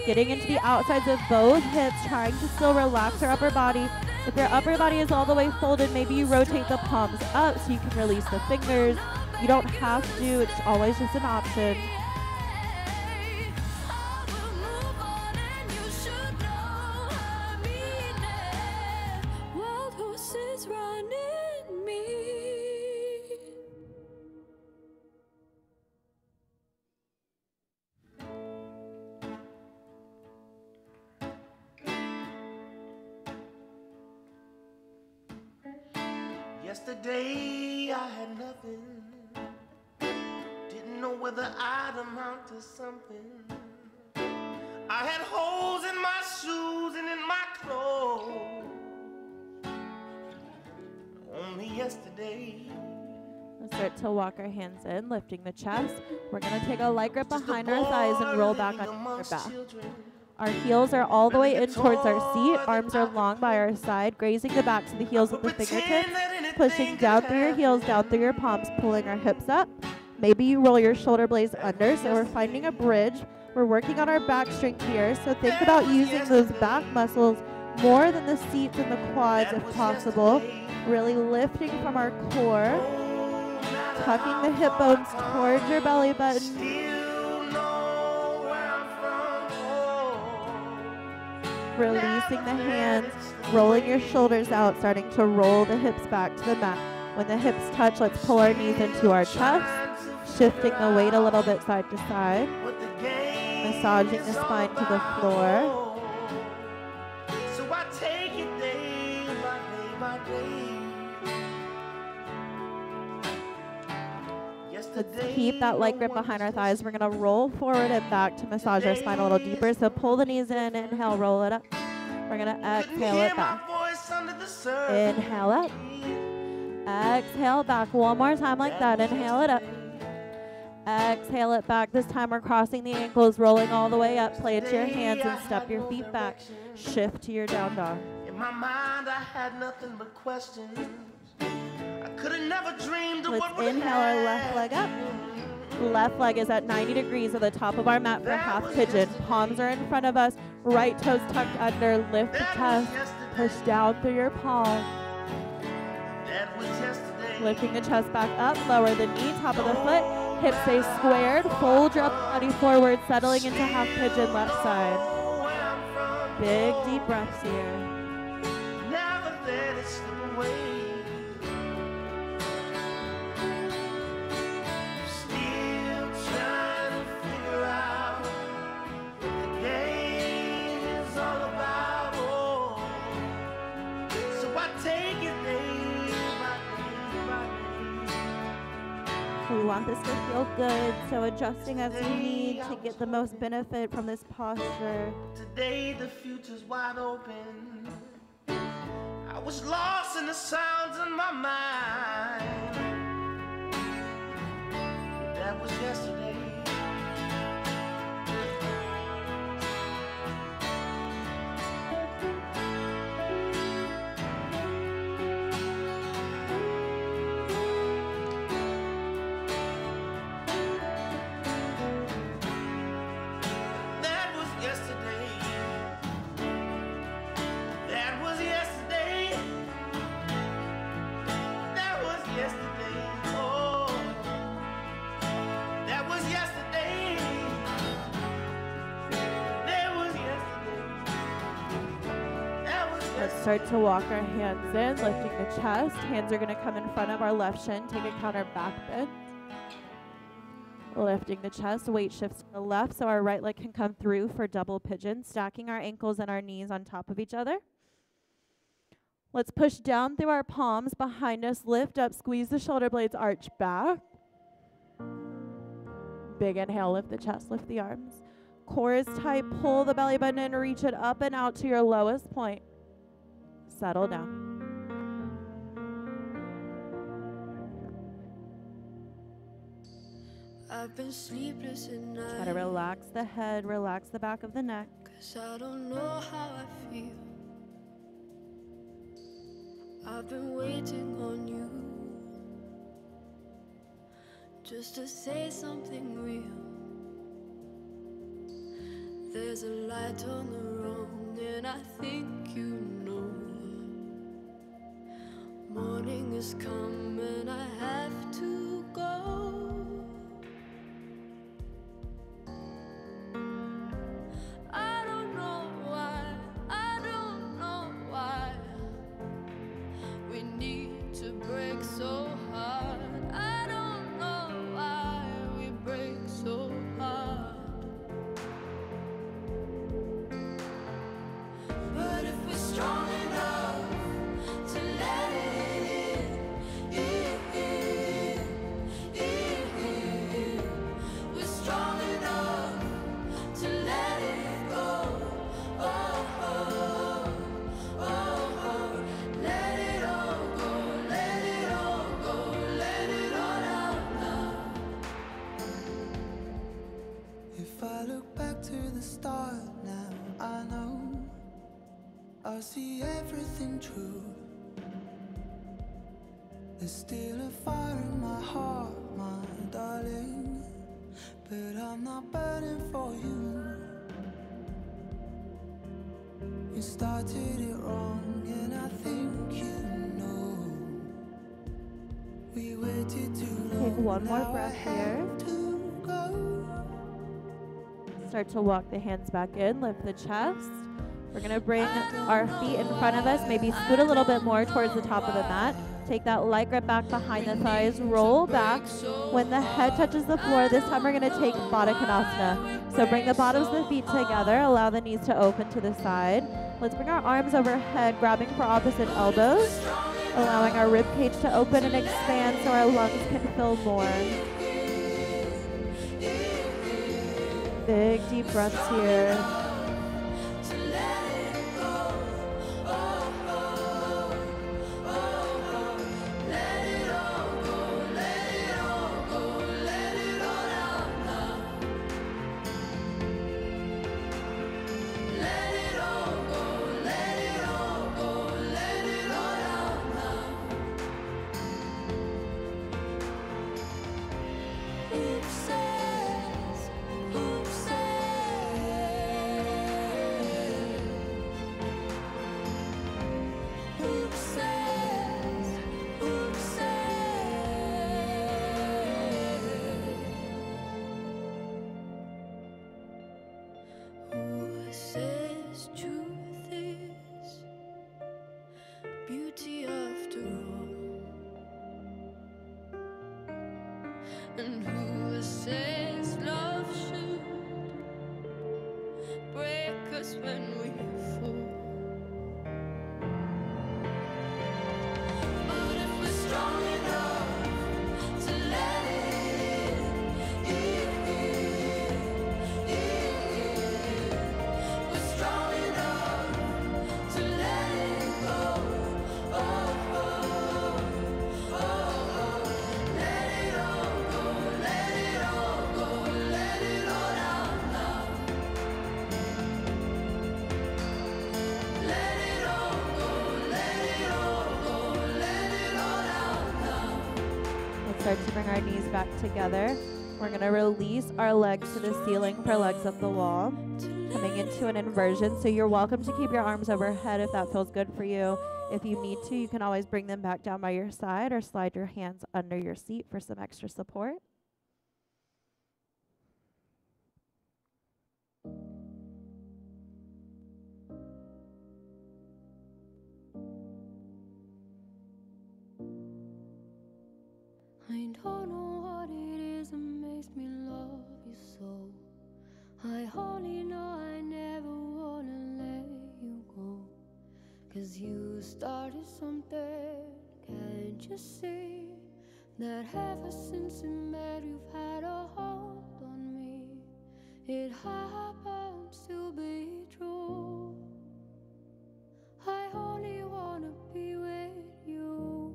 getting into the outsides of both hips, trying to still relax your upper body. If your upper body is all the way folded, maybe you rotate the palms up so you can release the fingers. You don't have to, it's always just an option. Yesterday I had nothing, didn't know whether I'd amount to something. I had holes in my shoes and in my clothes. Only yesterday. We'll start to walk our hands in, lifting the chest. We're going to take a light grip behind our thighs and roll back on our back. Our heels are all the way in towards our seat. Arms are long by our side, grazing the backs of the heels with the fingertips, pushing down through your heels, down through your palms, pulling our hips up. Maybe you roll your shoulder blades under, so we're finding a bridge. We're working on our back strength here, so think about using those back muscles more than the seats and the quads if possible. Really lifting from our core, tucking the hip bones towards your belly button. Releasing the hands, rolling your shoulders out, starting to roll the hips back to the mat. When the hips touch, let's pull our knees into our chest, shifting the weight a little bit side to side, massaging the spine to the floor. So I take it day by day. Let's keep that light grip behind our thighs. We're going to roll forward and back to massage our spine a little deeper. So pull the knees in, inhale, roll it up. We're going to exhale it back. Inhale up. Exhale back. One more time like that. Inhale it up. Exhale it back. This time we're crossing the ankles, rolling all the way up. Plant your hands and step your feet back. Shift to your down dog. In my mind, I had nothing but questions. I could have never dreamed of what would inhale our left leg up. Left leg is at 90 degrees at the top of our mat for half pigeon. Palms are in front of us. Right toes tucked under. Lift the chest. Push down through your palm. Lifting the chest back up. Lower the knee, top of the foot. Hips stay squared. Fold your upper body forward, settling into half pigeon left side. Big deep breaths here. Never let it slip away. Still trying to figure out what the game is all about. Oh, so I take it day by day. We want this to feel good, so adjusting as we need to get the most benefit from this posture. Today the future's wide open. I was lost in the sounds in my mind. That was yesterday. That was yesterday. That was yesterday. That was yesterday. Oh, that was yesterday. That was yesterday. That was yesterday. Let's start to walk our hands in, lifting the chest. Hands are going to come in front of our left shin. Take a counter back bend. Lifting the chest, weight shifts to the left so our right leg can come through for double pigeon, stacking our ankles and our knees on top of each other. Let's push down through our palms behind us, lift up, squeeze the shoulder blades, arch back. Big inhale, lift the chest, lift the arms. Core is tight, pull the belly button in, reach it up and out to your lowest point. Settle down. I've been sleepless at night. Try to relax the head, relax the back of the neck. 'Cause I don't know how I feel. I've been waiting on you just to say something real. There's a light on the road and I think you know. Morning has come and I have to go. I don't know why we need to break so hard. I don't know why we break so hard. But if we're strong enough to let it in, we're strong enough to let it go. Let it all go, let it all go, let it all out now. If I look back to the start now, I know I see everything true. There's still a fire in my heart, my darling, but I'm not burning for you. You started it wrong, and I think you know. We waited too long. Take one more now I breath here. have to go. Start to walk the hands back in, lift the chest. We're gonna bring our feet in front of us, maybe scoot a little bit more towards the top of the mat. Take that light grip back behind the thighs, roll back. When the head touches the floor, this time we're gonna take Baddha Konasana. So bring the bottoms of the feet together, allow the knees to open to the side. Let's bring our arms overhead, grabbing for opposite elbows, allowing our rib cage to open and expand so our lungs can fill more. Big deep breaths here. And who says love should break us when we fall? But if we're strong enough to let it in, we're strong enough to let it go. Start to bring our knees back together. We're going to release our legs to the ceiling for legs up the wall, coming into an inversion. So you're welcome to keep your arms overhead if that feels good for you. If you need to, you can always bring them back down by your side or slide your hands under your seat for some extra support. I don't know what it is that makes me love you so. I only know I never wanna let you go. 'Cause you started something, can't you see? That ever since we met you've had a hold on me. It happens to be true. I only wanna be with you.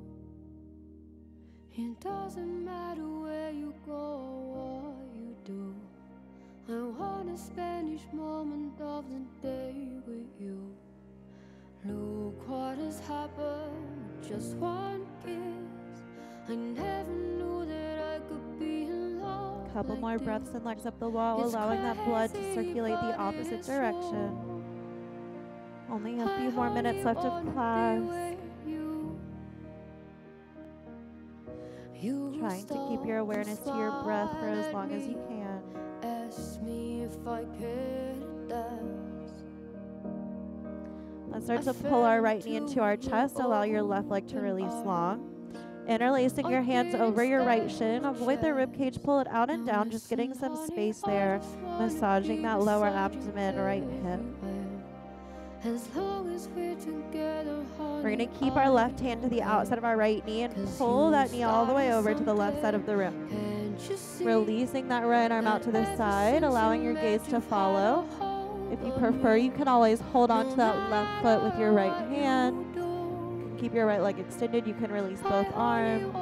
It doesn't matter where you go or what you do. I wanna spend each moment of the day with you. Look what has happened with just one kiss. I never knew that I could be in love. Couple like more this. breaths and legs up the wall, It's allowing that blood to crazy, circulate the but opposite it's direction. true. Only a I few more only minutes left of wanna be class. with you. You Trying to keep your awareness to your breath for as long as you can. Ask me if I could dance. Let's start to pull our right knee into our chest. Allow your left leg to release long. Interlacing your hands over your right shin. Avoid the rib cage. Pull it out and down. Just getting some space there. Massaging that lower abdomen, right hip. As long as we're together, We're going to keep our left hand to the outside of our right knee and pull that knee all the way over to the left side of the rim. Releasing that right arm out to the side, allowing your gaze to follow. If you prefer, you can always hold on to that left foot with your right hand. Keep your right leg extended. You can release both arms.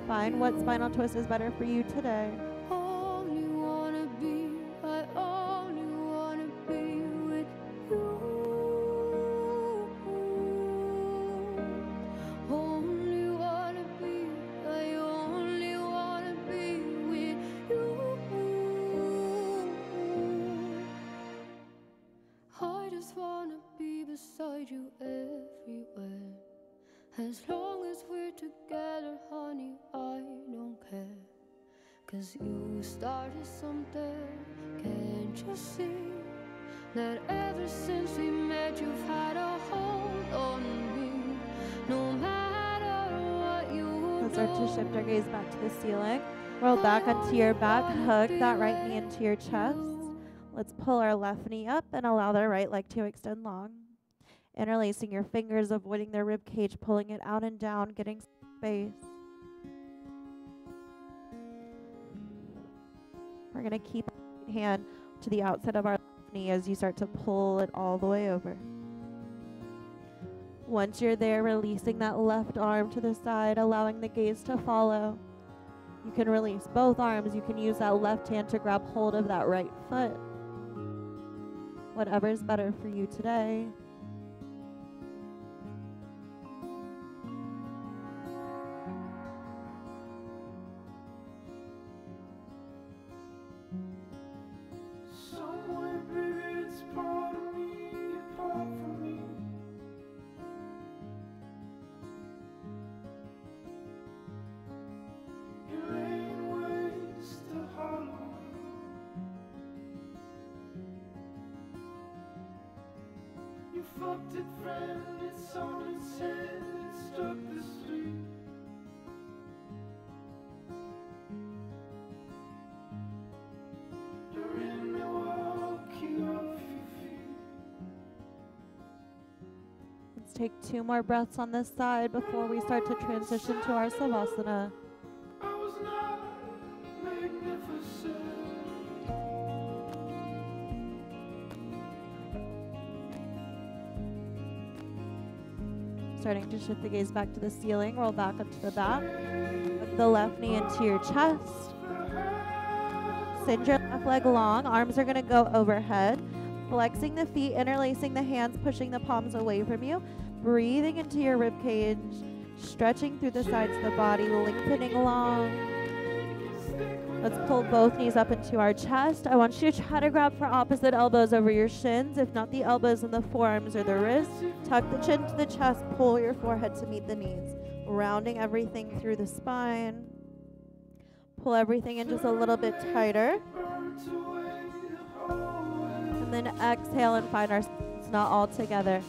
Find what spinal twist is better for you today. I just wanna As long as we're together, honey, I don't care. 'Cause you started something, can't you see? That ever since we met, you've had a hold on me. No matter what you Let's start to shift our gaze back to the ceiling. Roll back onto your back, hug that right knee into your chest. Let's pull our left knee up and allow the right leg to extend long. Interlacing your fingers, avoiding the rib cage, pulling it out and down, getting space. We're going to keep our right hand to the outside of our left knee as you start to pull it all the way over. Once you're there, releasing that left arm to the side, allowing the gaze to follow. You can release both arms. You can use that left hand to grab hold of that right foot. Whatever's better for you today. Somewhere, baby, it's part of me, apart from me. It ain't ways to hollow. You fucked it, friend, it's on its head, it struck the street. You're in Milwaukee off your feet. Let's take 2 more breaths on this side before we start to transition to our Savasana. I was not magnificent. Starting to shift the gaze back to the ceiling. Roll back up to the back. Hook the left knee into your chest. Send your left leg long. Arms are going to go overhead. Flexing the feet, interlacing the hands, pushing the palms away from you. Breathing into your rib cage. Stretching through the sides of the body, lengthening long. Let's pull both knees up into our chest. I want you to try to grab for opposite elbows over your shins. If not, the elbows and the forearms or the wrists. Tuck the chin to the chest. Pull your forehead to meet the knees. Rounding everything through the spine. Pull everything in just a little bit tighter. And then exhale and find our spines not all together.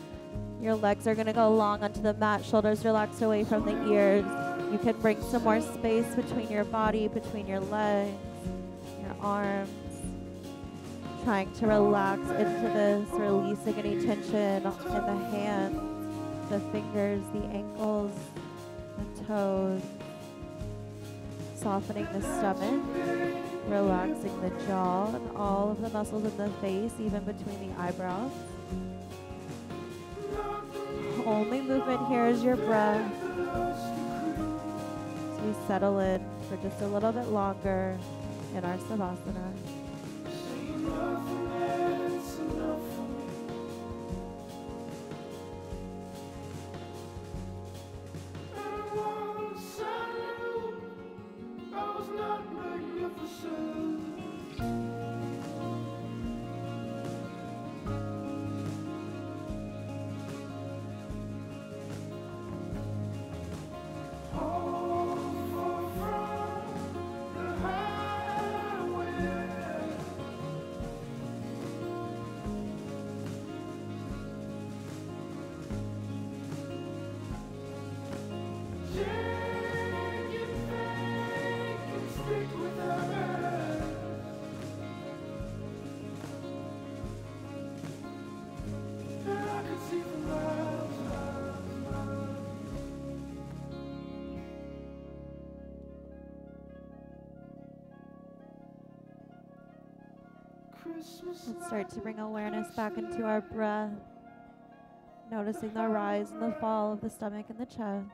Your legs are going to go long onto the mat. Shoulders relax away from the ears. You can bring some more space between your body, between your legs, your arms. Trying to relax into this, releasing any tension in the hands, the fingers, the ankles, the toes. Softening the stomach, relaxing the jaw and all of the muscles in the face, even between the eyebrows. Only movement here is your breath. So we settle in for just a little bit longer in our Savasana. Let's start to bring awareness back into our breath, noticing the rise and the fall of the stomach and the chest.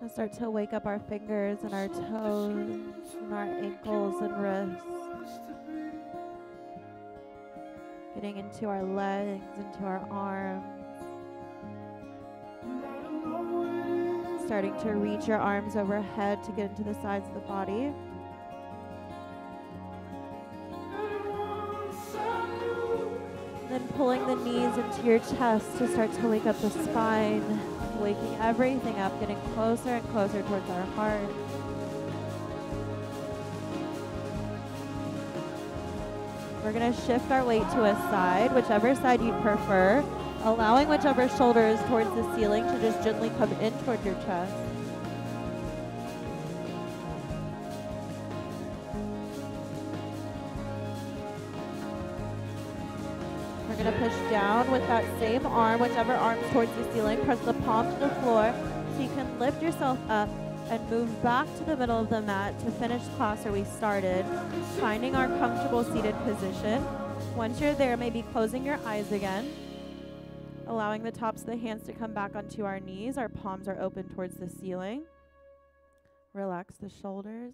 Let's start to wake up our fingers and our toes and our ankles and wrists. Getting into our legs, into our arms. Starting to reach your arms overhead to get into the sides of the body. Then pulling the knees into your chest to start to wake up the spine, waking everything up, getting closer and closer towards our heart. We're going to shift our weight to a side, whichever side you'd prefer, allowing whichever shoulder is towards the ceiling to just gently come in toward your chest. We're going to push down with that same arm, whichever arm's towards the ceiling. Press the palm to the floor so you can lift yourself up and move back to the middle of the mat to finish class where we started, finding our comfortable seated position. Once you're there, maybe closing your eyes again, allowing the tops of the hands to come back onto our knees. Our palms are open towards the ceiling. Relax the shoulders.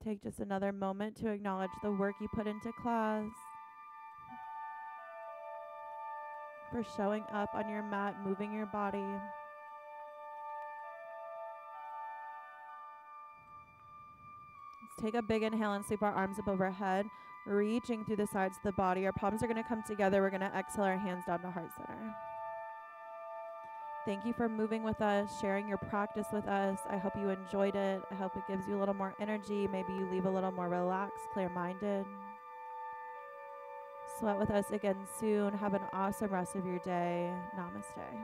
Take just another moment to acknowledge the work you put into class, for showing up on your mat, moving your body. Let's take a big inhale and sweep our arms up overhead, reaching through the sides of the body. Our palms are going to come together. We're going to exhale our hands down to heart center. Thank you for moving with us, sharing your practice with us. I hope you enjoyed it. I hope it gives you a little more energy. Maybe you leave a little more relaxed, clear-minded. Sweat with us again soon. Have an awesome rest of your day. Namaste.